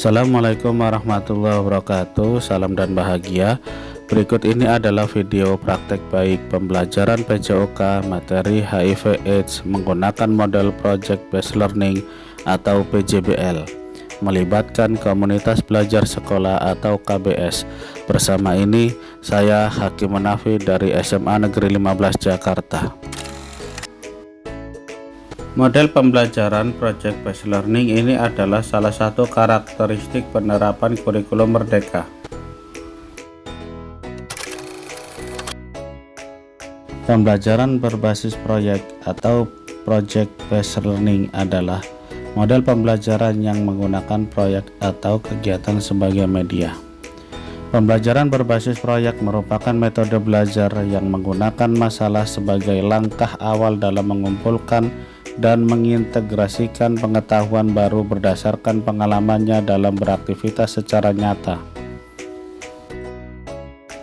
Assalamualaikum warahmatullahi wabarakatuh. Salam dan bahagia. Berikut ini adalah video praktek baik pembelajaran PJOK materi HIV/AIDS menggunakan model Project Based Learning atau PJBL, melibatkan komunitas belajar sekolah atau KBS. Bersama ini saya Hakim Munafi dari SMA Negeri 15 Jakarta. Model pembelajaran Project Based Learning ini adalah salah satu karakteristik penerapan kurikulum merdeka. Pembelajaran berbasis proyek atau Project Based Learning adalah model pembelajaran yang menggunakan proyek atau kegiatan sebagai media. Pembelajaran berbasis proyek merupakan metode belajar yang menggunakan masalah sebagai langkah awal dalam mengumpulkan dan mengintegrasikan pengetahuan baru berdasarkan pengalamannya dalam beraktivitas secara nyata.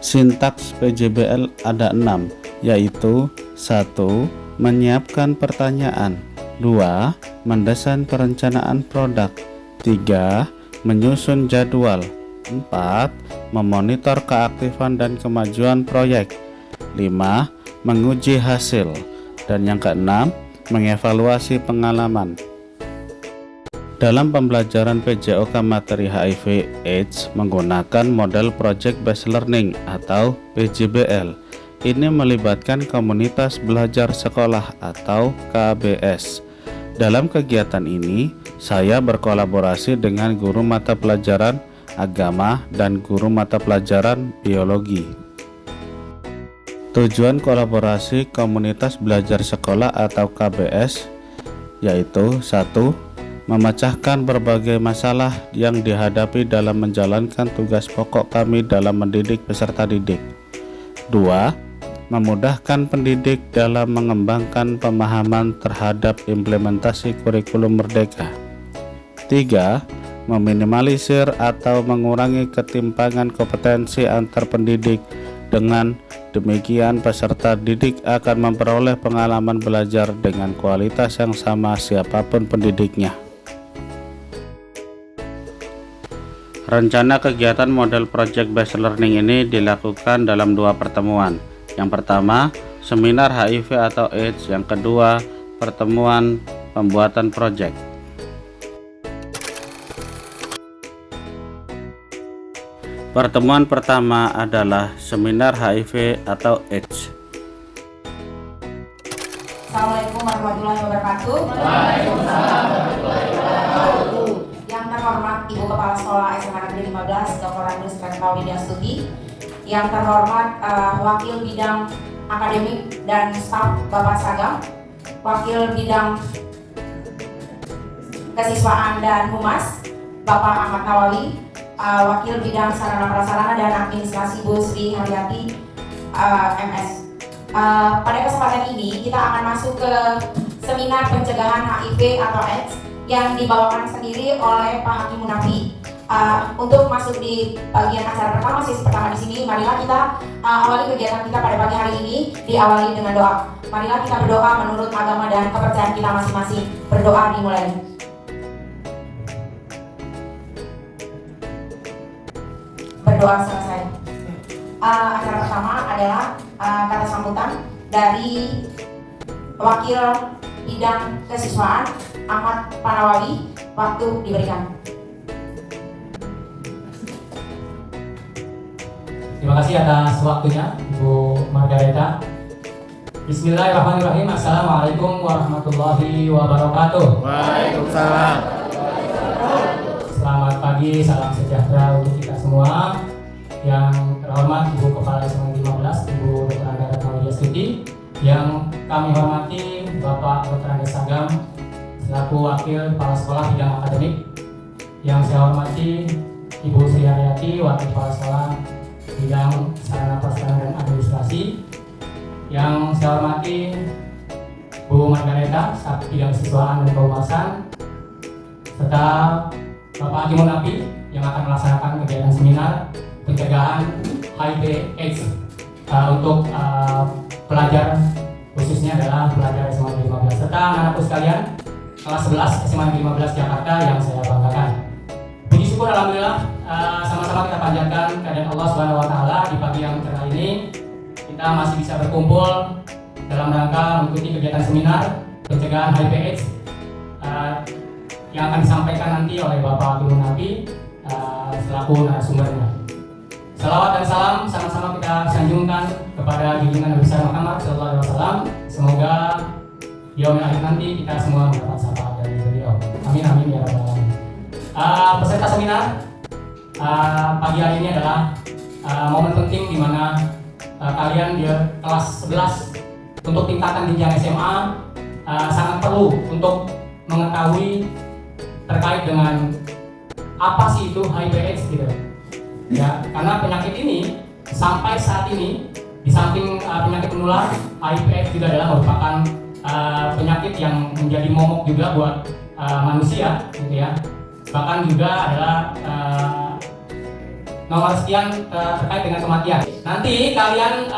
Sintaks PJBL ada 6, yaitu 1. Menyiapkan pertanyaan, 2. Mendesain perencanaan produk, 3. Menyusun jadwal, 4. Memonitor keaktifan dan kemajuan proyek, 5. Menguji hasil, dan yang keenam, mengevaluasi pengalaman. Dalam pembelajaran PJOK materi HIV/AIDS menggunakan model Project Based Learning atau PJBL, ini melibatkan komunitas belajar sekolah atau KBS. Dalam kegiatan ini, saya berkolaborasi dengan guru mata pelajaran agama dan guru mata pelajaran biologi. Tujuan kolaborasi komunitas belajar sekolah atau KBS yaitu 1. Memecahkan berbagai masalah yang dihadapi dalam menjalankan tugas pokok kami dalam mendidik peserta didik. 2. Memudahkan pendidik dalam mengembangkan pemahaman terhadap implementasi kurikulum merdeka. 3. Meminimalisir atau mengurangi ketimpangan kompetensi antar pendidik. Dengan demikian, peserta didik akan memperoleh pengalaman belajar dengan kualitas yang sama siapapun pendidiknya. Rencana kegiatan model Project Based Learning ini dilakukan dalam 2 pertemuan. Yang pertama, seminar HIV atau AIDS. Yang kedua, pertemuan pembuatan proyek. Pertemuan pertama adalah seminar HIV atau AIDS. Assalamualaikum warahmatullahi wabarakatuh. Waalaikumsalam warahmatullahi wabarakatuh. Yang terhormat Ibu Kepala Sekolah SMA Negeri 15 Dr. Andrus Retno Widyastuti, yang terhormat Wakil Bidang Akademik dan Staf Bapak Sagam, Wakil Bidang Kesiswaan dan Humas Bapak Ahmad Nawawi, Wakil Bidang Sarana Prasarana dan Administrasi Bu Sri Haryati MS. Pada kesempatan ini kita akan masuk ke seminar pencegahan HIV atau AIDS yang dibawakan sendiri oleh Pak Hakim Munafi. Untuk masuk di bagian acara pertama, sesi pertama di sini, marilah kita awali kegiatan kita pada pagi hari ini diawali dengan doa. Marilah kita berdoa menurut agama dan kepercayaan kita masing-masing. Berdoa dimulai. Berdoa selesai. Acara pertama adalah kata sambutan dari Wakil Bidang Kesiswaan Ahmad Panawawi. Waktu diberikan. Terima kasih atas waktunya, Ibu Margareta. Bismillahirrahmanirrahim. Assalamualaikum warahmatullahi wabarakatuh. Waalaikumsalam. Selamat pagi, salam sejahtera untuk kita semua. Yang terhormat Ibu Kepala SMA 15, Ibu Dr. Andrus Retno Widyastuti. Yang kami hormati Bapak Dr. Andrus Sagam selaku Wakil Kepala Sekolah Bidang Akademik. Yang saya hormati Ibu Sri Haryati, Wakil Kepala Sekolah Bidang Sarana Prasarana dan Administrasi. Yang saya hormati Bu Margareta, Staf Bidang Siswaan dan Kehumasan, serta Bapak Hakim Munafi yang akan melaksanakan kegiatan seminar pencegahan HIV/AIDS untuk pelajar, khususnya adalah pelajar SMA Negeri 15, serta anak-anakku sekalian kelas 11 SMA Negeri 15 Jakarta yang saya banggakan. Puji syukur alhamdulillah sama-sama kita panjatkan kehadirat Allah Subhanahu wa taala di pagi yang cerah ini. Kita masih bisa berkumpul dalam rangka mengikuti kegiatan seminar pencegahan HIV/AIDS yang akan disampaikan nanti oleh Bapak Guru Nabi selaku narasumbernya. Salawat dan salam sama-sama kita sanjungkan kepada junjungan Nabi besar Muhammad SAW. Semoga di yaumil akhir nanti kita semua mendapat syafaat dari beliau. Amin amin ya rabbal alamin. Peserta seminar pagi hari ini adalah momen penting di mana kalian di kelas 11 untuk tingkatan jenjang SMA sangat perlu untuk mengetahui terkait dengan apa sih itu HIV/AIDS gitu. Ya, karena penyakit ini sampai saat ini di samping penyakit menular, HIV/AIDS juga adalah merupakan penyakit yang menjadi momok juga buat manusia gitu ya. Bahkan juga adalah nomor sekian terkait dengan kematian. Nanti kalian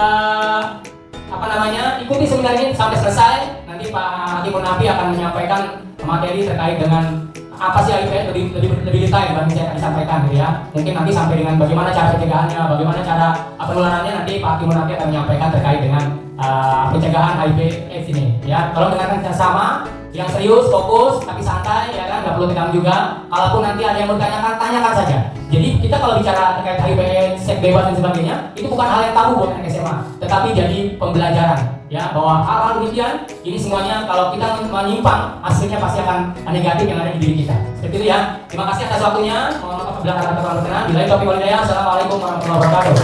ikuti seminar ini sampai selesai. Nanti Pak Hakim Munafi akan menyampaikan materi terkait dengan apa sih HIV lebih detail dibanding saya akan disampaikan gitu ya. Mungkin nanti sampai dengan bagaimana cara pencegahannya, bagaimana cara penularannya, nanti Pak Hakim Munafi akan menyampaikan terkait dengan pencegahan HIV/AIDS ini ya. Tolong dengarkan sama, yang serius, fokus, tapi santai ya kan, nggak perlu tegang juga. Kalaupun nanti ada yang mau ditanyakan, tanyakan saja. Jadi kita kalau bicara terkait HIV/AIDS, seks bebas dan sebagainya, itu bukan hal yang tabu buat anak SMA, tetapi jadi pembelajaran ya, bahwa hal-hal demikian ini semuanya kalau kita menyimpang, hasilnya pasti akan negatif yang ada di diri kita. Seperti itu ya. Terima kasih atas waktunya. Mohon maaf apabila kata kurang berkenan. Billahi taufiq wal hidayah. Assalamualaikum warahmatullahi wabarakatuh.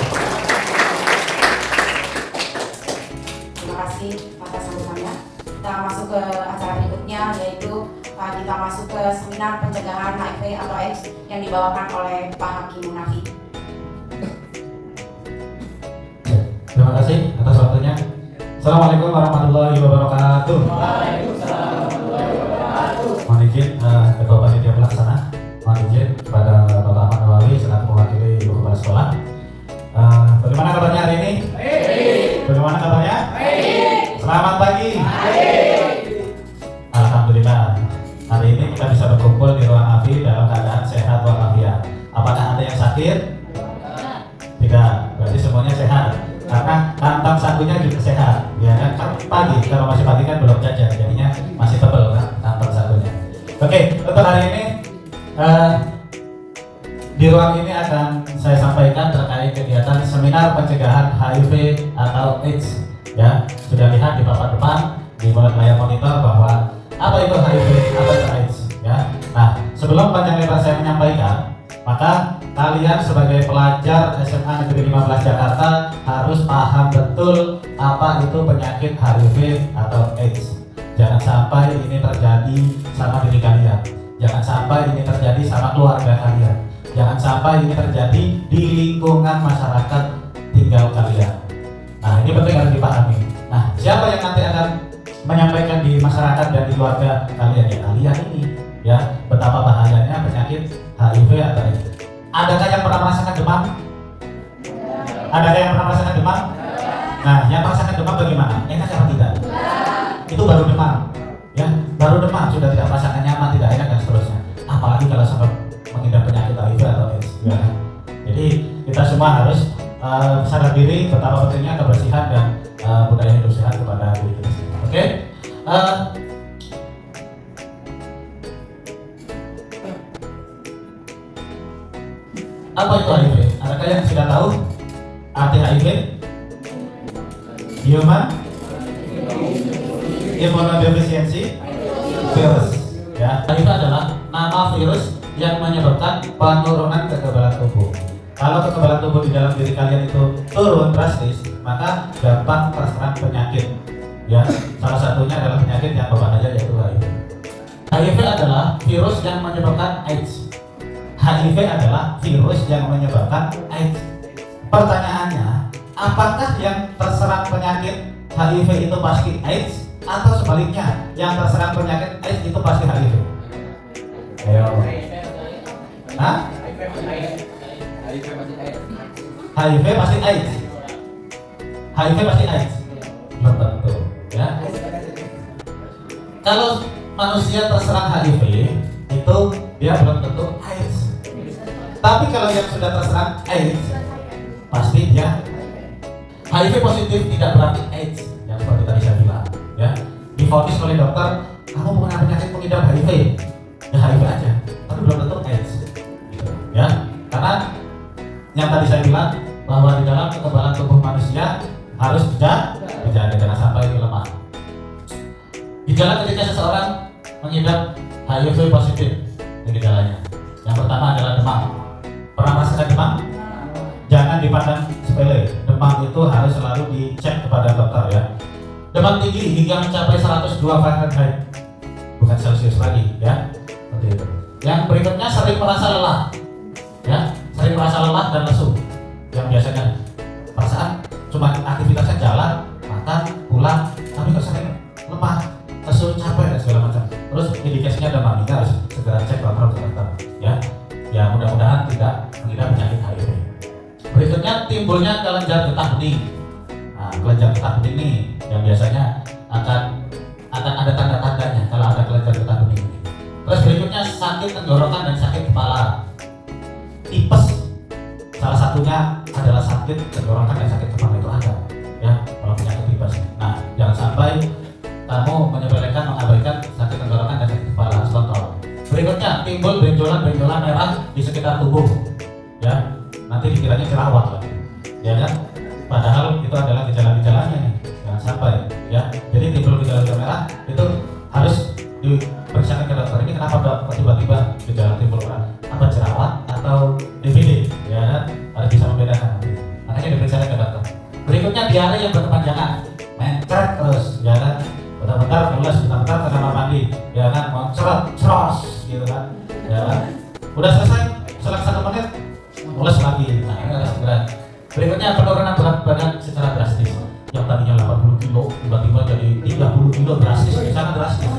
Terima kasih atas sambutannya. Kita masuk ke acara berikutnya, yaitu kita masuk ke seminar pencegahan HIV atau AIDS yang dibawakan oleh Pak Hakim Munafi. Terima kasih atas waktunya. Assalamualaikum warahmatullahi wabarakatuh. Waalaikumsalam warahmatullahi wabarakatuh. Mohon izin Ketua Panitia Pelaksana, mohon izin kepada Bapak Ahmad Nawawi selaku mewakili Ibu Kepala Sekolah. Bagaimana kabarnya hari ini? Baik. Bagaimana kabarnya? Baik. Selamat pagi. Baik. Alhamdulillah. Hari ini kita bisa berkumpul di ruang AFI dalam keadaan sehat walafiat. Apakah ada yang sakit? Tidak. Berarti semuanya sehat. Karena kantong sakunya juga sehat, ya kan? Pagi, kalau masih pagi kan belum jajan, jadinya masih tebal kan kantong sakunya. Oke, untuk hari ini di ruang ini akan saya sampaikan terkait kegiatan seminar pencegahan HIV atau AIDS. Ya, sudah lihat di papan depan di layar monitor bahwa apa itu HIV, apa itu AIDS. Ya, nah sebelum panjang lebar saya menyampaikan, maka kalian sebagai pelajar SMA Negeri 15 Jakarta harus paham betul apa itu penyakit HIV atau AIDS. Jangan sampai ini terjadi sama diri kalian. Jangan sampai ini terjadi sama keluarga kalian. Jangan sampai ini terjadi di lingkungan masyarakat tinggal kalian. Nah, ini penting harus dipahami. Nah, siapa yang nanti akan menyampaikan di masyarakat dan di keluarga kalian? Ya kalian ini. Ya, betapa bahayanya penyakit HIV atau AIDS. Adakah yang pernah merasakan demam? Adakah yang pernah merasakan demam? Nah, yang merasakan demam bagaimana? Enak atau tidak? Itu baru demam. Ya, baru demam sudah tidak merasakan nyaman, tidak enak dan seterusnya. Apalagi kalau sampai mengidap penyakit HIV atau AIDS. Ya. Jadi kita semua harus sadar diri betapa pentingnya kebersihan dan budaya hidup sehat kepada diri kita sendiri. Oke? Apa itu HIV? Adakah yang sudah tahu arti HIV? Human Immunodeficiency Virus. Ya, HIV adalah nama virus yang menyebabkan penurunan kekebalan tubuh. Kalau kekebalan tubuh di dalam diri kalian itu turun drastis, maka gampang terserang penyakit. Ya, salah satunya adalah penyakit yang berbahaya yaitu HIV. HIV adalah virus yang menyebabkan AIDS. HIV adalah virus yang menyebabkan AIDS. Pertanyaannya, apakah yang terserang penyakit HIV itu pasti AIDS atau sebaliknya yang terserang penyakit AIDS itu pasti HIV? Ayo. Hah? HIV pasti AIDS. HIV pasti AIDS. Belum tentu, ya. Kalau manusia terserang HIV itu dia belum tentu AIDS. Tapi kalau yang sudah terserang AIDS, pasti dia HIV positif, tidak berarti AIDS. Yang seperti tadi saya bilang, ya, divonis oleh dokter, kamu punya penyakit pengidap HIV, ya HIV aja, tapi belum tentu AIDS, gitu, ya. Karena yang tadi saya bilang bahwa di dalam kekebalan tubuh manusia harus dijaga, jangan sampai lemah. Gejala ketika seseorang mengidap HIV positif, ini gejalanya. Yang pertama adalah demam. Pernah merasakan demam? Jangan dipandang sepele. Demam itu harus selalu dicek kepada dokter, ya. Demam tinggi hingga mencapai 102 Fahrenheit, bukan Celsius lagi, ya. Seperti itu. Yang berikutnya sering merasa lelah, ya, sering merasa lelah dan lesu. Yang biasanya perasaan cuma aktivitasnya jalan, makan, pulang, tapi kok sering lemah, lesu, capek dan segala macam. Terus indikasinya demam, ini harus segera cek dokter, ya. Ya mudah-mudahan tidak mengidap penyakit HIV. Berikutnya timbulnya kelenjar getah bening. Nah, kelenjar getah bening ini yang biasanya akan ada tanda-tandanya kalau ada kelenjar getah bening ini. Terus berikutnya sakit tenggorokan dan sakit kepala. Tipes salah satunya adalah sakit tenggorokan dan sakit kepala, itu ada, ya, kalau penyakit tipes. Nah, jangan sampai kamu menyepelekan, mengabaikan sakit tenggorokan dan sakit kepala, harus kontrol. Berikutnya timbul benjolan-benjolan merah di sekitar tubuh, ya. Nanti dikiranya jerawat lagi, ya kan? Padahal itu adalah gejala-gejalanya nih, jangan sampai, ya. Jadi timbul gejala merah itu harus diperiksakan ke dokter. Ini kenapa dok tiba-tiba gejala timbul merah? Apa jerawat atau DBD? Ya kan? Harus bisa membedakan nanti. Makanya diperiksakan ke dokter. Berikutnya diare yang berkepanjangan, mencret terus, ya kan? Bentar-bentar mules, bentar-bentar ke kamar mandi, ya kan? Moncrot, cros, gitu kan? Ya kan? Udah selesai, selang 1 menit mules lagi. Nah, ini harus segera. Berikutnya penurunan berat badan secara drastis. Yang tadinya 80 kilo tiba-tiba jadi 30 kilo, drastis, sangat drastis.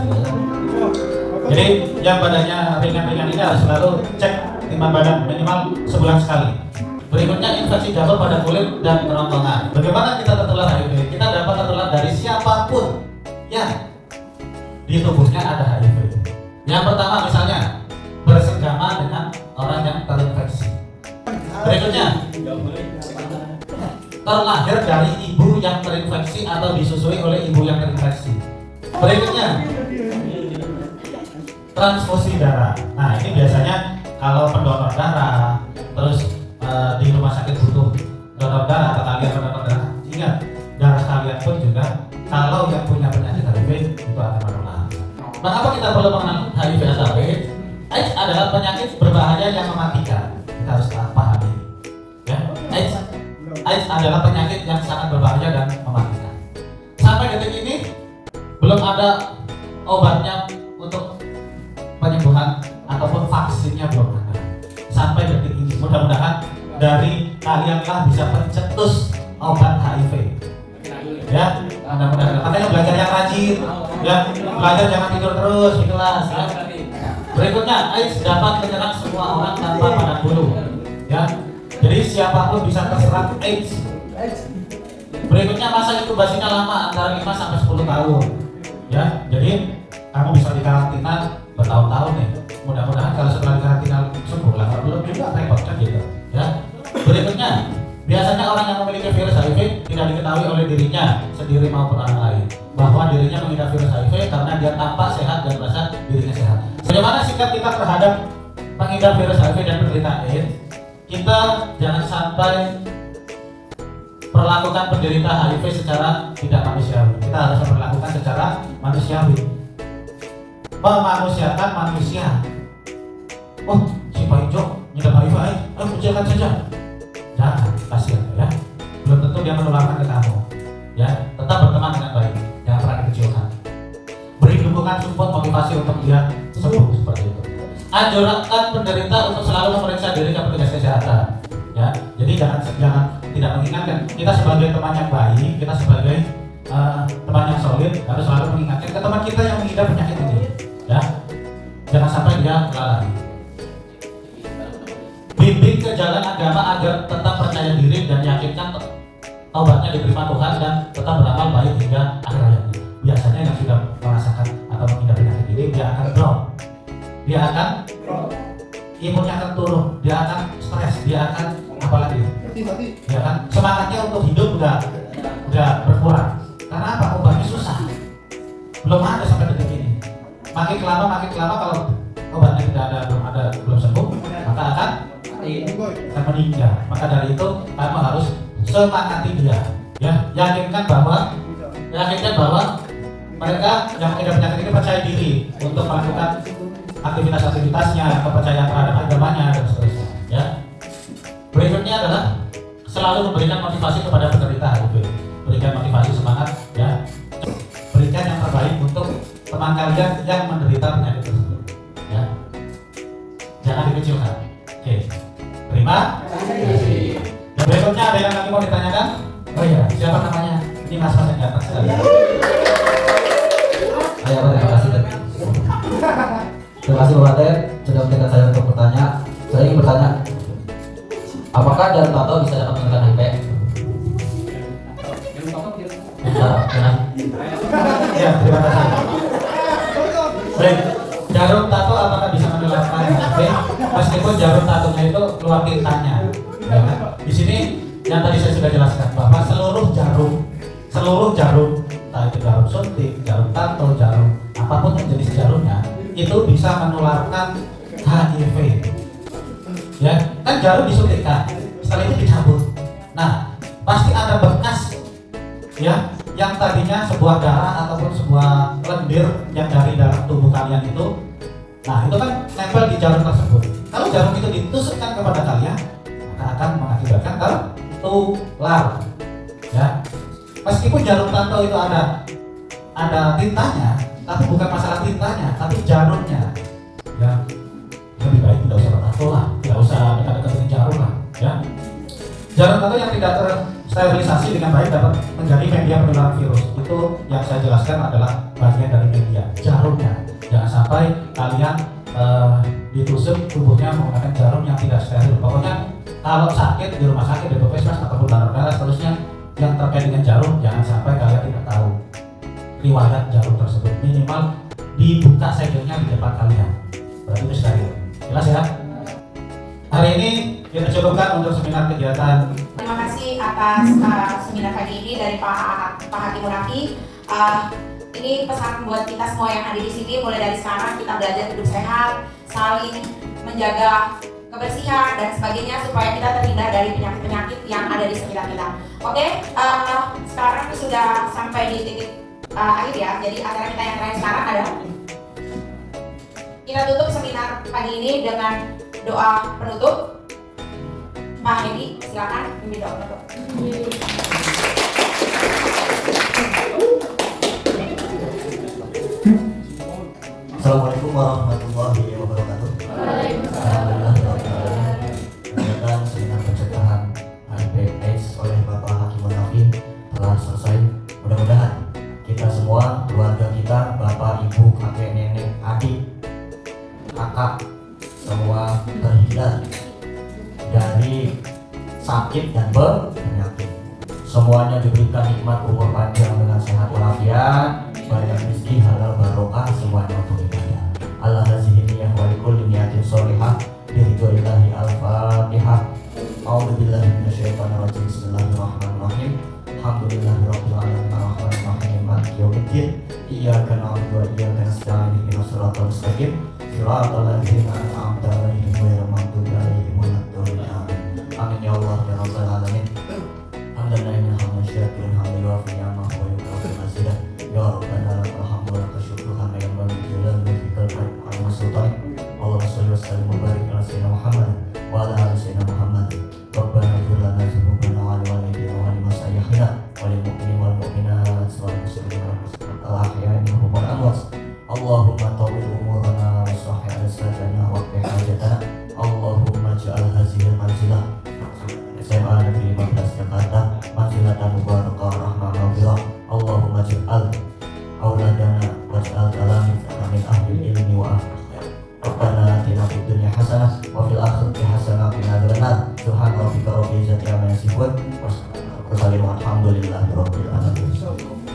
Jadi yang badannya ringan-ringan ini harus selalu cek timbang badan minimal sebulan sekali. Berikutnya infeksi jamur pada kulit dan kerongkongan. Bagaimana kita tertular HIV? Kita dapat tertular dari siapapun yang di tubuhnya ada HIV. Yang pertama misalnya bersenggama dengan orang yang terinfeksi. Berikutnya terlahir dari ibu yang terinfeksi atau disusui oleh ibu yang terinfeksi. Berikutnya transfusi darah. Nah, ini biasanya kalau pendonor darah, terus di rumah sakit butuh donor darah atau kalian pendonor darah, ingat darah kalian pun juga kalau yang punya penyakit HIV itu akan menular. Mengapa kita perlu mengenal HIV atau AIDS? AIDS adalah penyakit berbahaya yang mematikan. Kita harus pahami, ya. AIDS adalah penyakit yang sangat berbahaya dan mematikan. Sampai detik ini belum ada obatnya untuk penyembuhan ataupun vaksinnya, belum ada. Sampai detik ini mudah-mudahan dari kalianlah bisa pencetus obat HIV, ya. Mudah-mudahan. Makanya belajar yang rajin, ya. Belajar jangan tidur terus di kelas, ya. Berikutnya, AIDS dapat menyerang semua orang tanpa pandang bulu, ya. Jadi siapapun bisa terserang AIDS. Berikutnya masa inkubasinya lama, antara 5 sampai 10 tahun, ya. Jadi kamu bisa dikarantina bertahun-tahun nih. Mudah-mudahan kalau setelah dikarantina sembuh lah, belum juga repot kan gitu, ya. Berikutnya, biasanya orang yang memiliki virus HIV tidak diketahui oleh dirinya sendiri maupun orang lain bahwa dirinya mengidap virus HIV karena dia tampak sehat dan merasa dirinya sehat. Bagaimana sikap kita terhadap pengidap virus HIV dan penderita AIDS? Kita jangan sampai perlakukan penderita HIV secara tidak manusiawi. Kita harus memperlakukan secara manusiawi, memanusiakan manusia. Oh, si Pak Ijo ngidap HIV, ayo kucilkan saja. Jangan, kasihan, ya. Belum tentu dia menularkan ke kamu, ya. Tetap berteman dengan baik, jangan pernah dikecilkan. Beri dukungan, support, motivasi untuk dia sembuh seperti itu. Anjurkan penderita untuk selalu memeriksa diri ke petugas kesehatan, ya. Jadi jangan tidak mengingatkan. Kita sebagai teman yang baik, kita sebagai teman yang solid harus selalu mengingatkan ke teman kita yang mengidap penyakit ini, ya. Jangan sampai dia lalai. Bimbing ke jalan agama agar tetap percaya diri dan yakinkan taubatnya diterima Tuhan dan tetap beramal baik hingga akhir hayatnya. Biasanya yang sudah merasakan atau mengidap penyakit ini dia akan drop. imunnya akan turun, dia akan stres, dia akan apalagi, ya kan, semangatnya untuk hidup udah berkurang. Karena apa? Obatnya susah, belum ada sampai detik ini. Makin lama kalau obatnya belum sembuh, maka akan meninggal. Maka dari itu kamu harus semangati dia, ya, yakinkan bahwa mereka yang mengidap penyakit ini percaya diri untuk melakukan aktivitas-aktivitasnya, kepercayaan terhadap agamanya dan seterusnya. Ya. Berikutnya adalah selalu memberikan motivasi kepada penderita, gitu. Berikan motivasi, semangat, ya. Berikan yang terbaik untuk teman kalian yang menderita penyakit tersebut, ya. Jangan dikecilkan. Oke. Terima kasih. Dan berikutnya ada yang lagi mau ditanyakan? Oh iya, siapa namanya? Ini mas-mas yang di atas sekali. Terima kasih. Terima kasih Bapak Ter sudah mendengar saya untuk bertanya. Saya ingin bertanya, apakah jarum tato bisa dapat menekan HIV? Ya, terima kasih. Baik, jarum tato apakah bisa menularkan HIV? Meskipun jarum tatonya itu keluar tintanya. Ya, di sini yang tadi saya sudah jelaskan bahwa seluruh jarum, entah itu jarum suntik, jarum tato, jarum apapun yang jenis jarumnya, itu bisa menularkan HIV. Ya, kan jarum disuntikkan, setelah itu dicabut. Nah, pasti ada bekas, ya, yang tadinya sebuah darah ataupun sebuah lendir yang dari dalam tubuh kalian itu. Nah, itu kan nempel di jarum tersebut. Kalau jarum itu ditusukkan kepada kalian, maka akan mengakibatkan tertular. Ya, meskipun jarum tato itu ada tintanya, tapi bukan masalah tintanya, tapi jarumnya. Ya, lebih baik tidak usah tato lah, tidak usah dekat-dekat jarum lah. Ya, jarum tato yang tidak tersterilisasi dengan baik dapat menjadi media penularan virus. Itu yang saya jelaskan adalah bagian dari media, jarumnya. Jangan sampai kalian ditusuk tubuhnya menggunakan jarum yang tidak steril. Pokoknya kalau sakit di rumah sakit, di puskesmas ataupun darah seterusnya yang terkait dengan jarum, jangan sampai kalian tidak tahu riwayat jarum tersebut. Minimal dibuka segelnya di depan kalian, berarti itu steril. Jelas ya? Hari ini kita cukupkan untuk seminar kegiatan. Terima kasih atas seminar pagi ini dari Pak Hakim Munafi. Ini pesan buat kita semua yang ada di sini. Mulai dari sekarang kita belajar hidup sehat, saling menjaga kebersihan dan sebagainya supaya kita terhindar dari penyakit-penyakit yang ada di sekitar kita. Oke, sekarang sudah sampai di titik akhir ya. Jadi acara kita yang terakhir sekarang adalah kita tutup seminar pagi ini dengan doa penutup. Pak Hedi, silakan pimpin doa penutup. Assalamualaikum warahmatullahi wabarakatuh. Alhamdulillah mendengarkan seminar pencegahan HIV/AIDS oleh Bapak Hakim Munafi telah selesai. Mudah-mudahan kita semua, keluarga kita, bapak, ibu, kakek, nenek, adik, kakak, semua terhindar dari sakit dan penyakit. Semuanya diberikan nikmat umur panjang dengan sehat walafiat, banyak rezeki, halal, barokah, semuanya untuk ibadah. Allah hazihimiyah wa likulli niyatin sholihah biridhoillahi al-fatihah. A'udzubillahi minasyaitonir rajim. Bismillahirrahmanirrahim. Alhamdulillahirabbil alamin arrahmanir rahim maliki yaumiddin. Iyyaka na'budu wa iyyaka nasta'in ihdinas siratal mustaqim siratal ladzina an'amta 'alaihim ghairil maghdubi 'alaihim waladdallin. Amin ya Allah ya rabbal alamin. Alhamdulillah hamdan syakirin hamdan yuwafi ni'amahu wa yukafi mazidah. Ya Rabbana lakal hamdu wa lakal syukru hamdan yanbaghi lijalali wajhikal karim wa sultanik. Allahumma shalli wa sallim wa barik ala sayyidina Muhammad wa ala ali sayyidina Muhammad. Rabbana ighfir lana dzunubana wa liwalidayna wa limasyayikhina wa lil mu'minina wal mu'minat wal muslimina wal muslimat al ahya'i minhum wal amwat. Allahumma tawwil umurana wa sahih al-sadana wa qih hajatana. Allahumma ij'al hadhihi al-manzilah SMA Negeri 15 Jakarta manzilatan mubarakah rahmah maghfirah. Allahumma ij'al auladana waj'al talamizana min ahli ilmi wa akhlaq. Rabbana atina fid dunya hasanah wa fil akhirati hasanah wa qina adzabannar. Subhana rabbika rabbil izzati amma yasifun wa salamun alhamdulillahi rabbil alamin.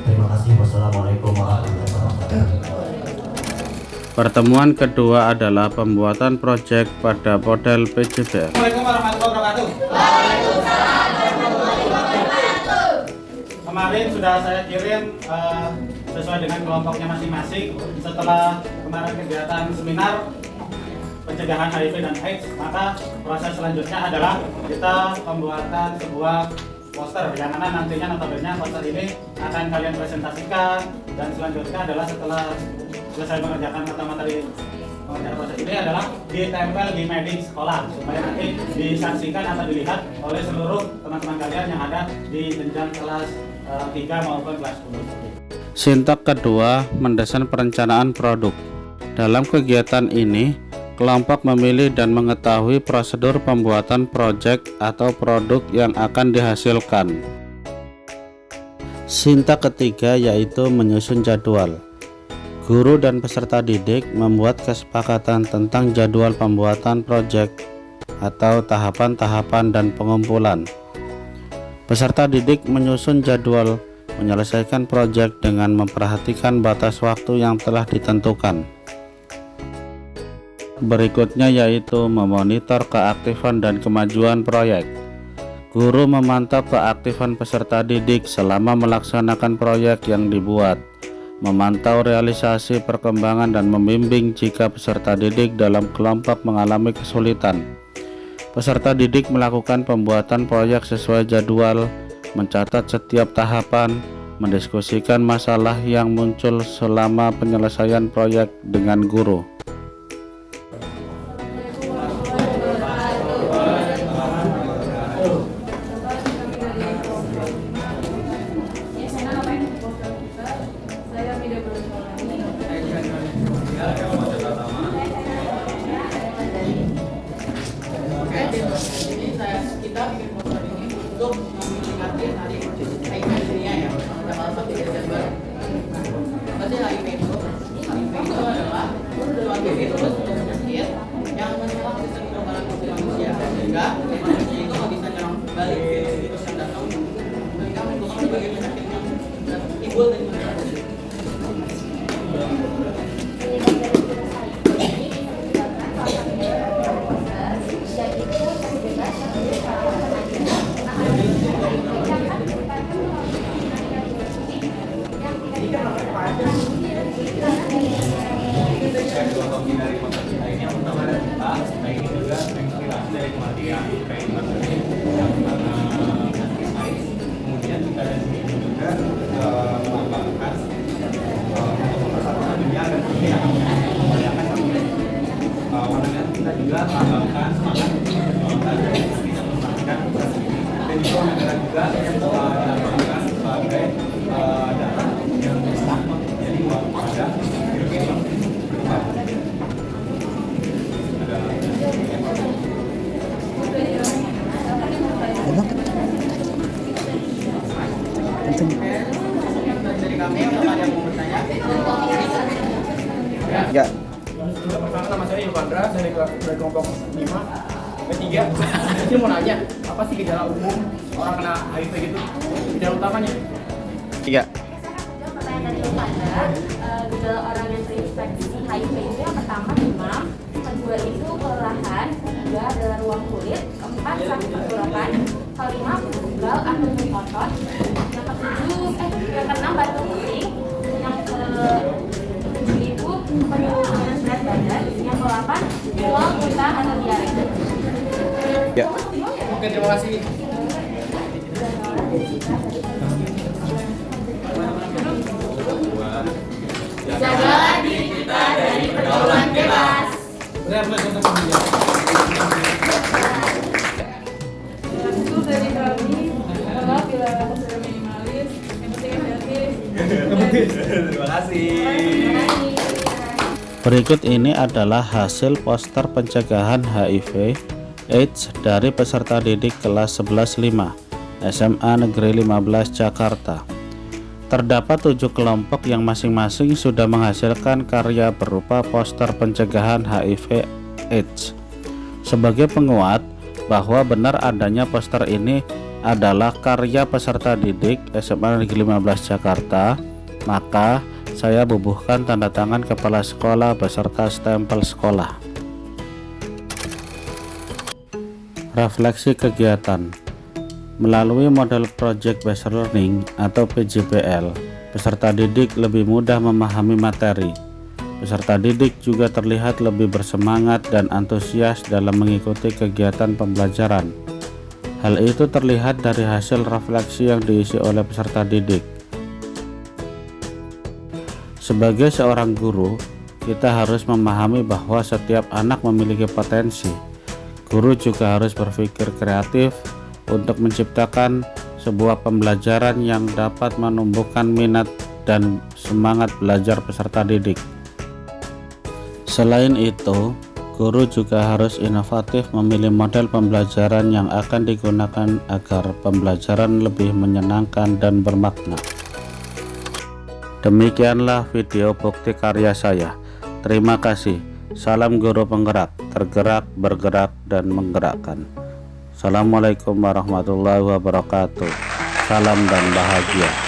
Terima kasih. Wassalamualaikum warahmatullahi wabarakatuh. Pertemuan kedua adalah pembuatan proyek pada model PJBR. Assalamualaikum warahmatullahi wabarakatuh. Kemarin sudah saya kirim sesuai dengan kelompoknya masing-masing. Setelah kemarin kegiatan seminar pencegahan HIV dan AIDS, maka proses selanjutnya adalah kita pembuatan sebuah poster yang mana nantinya notabene poster ini akan kalian presentasikan, dan selanjutnya adalah setelah selesai mengerjakan materi pengerjaan proses ini adalah ditempel di medik sekolah supaya nanti disaksikan atau dilihat oleh seluruh teman-teman kalian yang ada di jenjang kelas 3 maupun kelas 10. Sintak kedua, mendesain perencanaan produk. Dalam kegiatan ini, kelompok memilih dan mengetahui prosedur pembuatan proyek atau produk yang akan dihasilkan. Sintak ketiga yaitu menyusun jadwal. Guru dan peserta didik membuat kesepakatan tentang jadwal pembuatan proyek atau tahapan-tahapan dan pengumpulan. Peserta didik menyusun jadwal menyelesaikan proyek dengan memperhatikan batas waktu yang telah ditentukan. Berikutnya yaitu memonitor keaktifan dan kemajuan proyek. Guru memantau keaktifan peserta didik selama melaksanakan proyek yang dibuat, memantau realisasi perkembangan dan membimbing jika peserta didik dalam kelompok mengalami kesulitan. Peserta didik melakukan pembuatan proyek sesuai jadwal, mencatat setiap tahapan, mendiskusikan masalah yang muncul selama penyelesaian proyek dengan guru. Kita bikin poster ini untuk memperingati hari HIV dunia ya, tanggal 1 Desember. Apa sih HIV itu? HIV itu adalah suatu virus penyakit yang menyerang sistem kekebalan tubuh manusia, sehingga manusia itu nggak bisa nyerang balik virus yang datang, sehingga menimbulkan berbagai penyakit yang timbul dari manusia. Kemudian kita dari sini juga melakukan persatuan dunia dan dunia membayangkan warga kita juga melakukan semangat bisa memperhatikan dan itu negara juga dilakukan sebagai data yang bisa menjadi waspada virus ini berkembang. Dari kami yang ada yang mau bertanya. Ya. Pertama nama saya Yovandra dari kelompok 5 B3. Saya mau nanya, apa sih gejala umum orang kena HIV gitu? Gejala utamanya? 3. Pertanyaan dari Yovandra, gejala orang yang terinfeksi HIV itu yang pertama demam, kedua itu kelelahan, ketiga adalah ruang kulit, keempat sakit tenggorokan, kelima pegal atau nyeri otot, yang keenam batuk pusing, yang ketujuh itu penurunan berat badan, yang ke-8 mual, muntah atau diare. Ya. Oke, terima kasih. Jagalah diri kita dari pergaulan bebas. Itu dari kami, adalah bila sudah minimalis, yang penting efektif. Terima kasih. Berikut ini adalah hasil poster pencegahan HIV AIDS dari peserta didik kelas 11-5 SMA Negeri 15 Jakarta. Terdapat 7 kelompok yang masing-masing sudah menghasilkan karya berupa poster pencegahan HIV AIDS. Sebagai penguat bahwa benar adanya poster ini adalah karya peserta didik SMA Negeri 15 Jakarta, maka Saya bubuhkan tanda tangan kepala sekolah beserta stempel sekolah. Refleksi kegiatan. Melalui model Project Based Learning atau PJBL, peserta didik lebih mudah memahami materi. Peserta didik juga terlihat lebih bersemangat dan antusias dalam mengikuti kegiatan pembelajaran. Hal itu terlihat dari hasil refleksi yang diisi oleh peserta didik. Sebagai seorang guru, kita harus memahami bahwa setiap anak memiliki potensi. Guru juga harus berpikir kreatif untuk menciptakan sebuah pembelajaran yang dapat menumbuhkan minat dan semangat belajar peserta didik. Selain itu, guru juga harus inovatif memilih model pembelajaran yang akan digunakan agar pembelajaran lebih menyenangkan dan bermakna. Demikianlah video bukti karya saya. Terima kasih. Salam guru penggerak, tergerak, bergerak, dan menggerakkan. Assalamualaikum warahmatullahi wabarakatuh. Salam dan bahagia.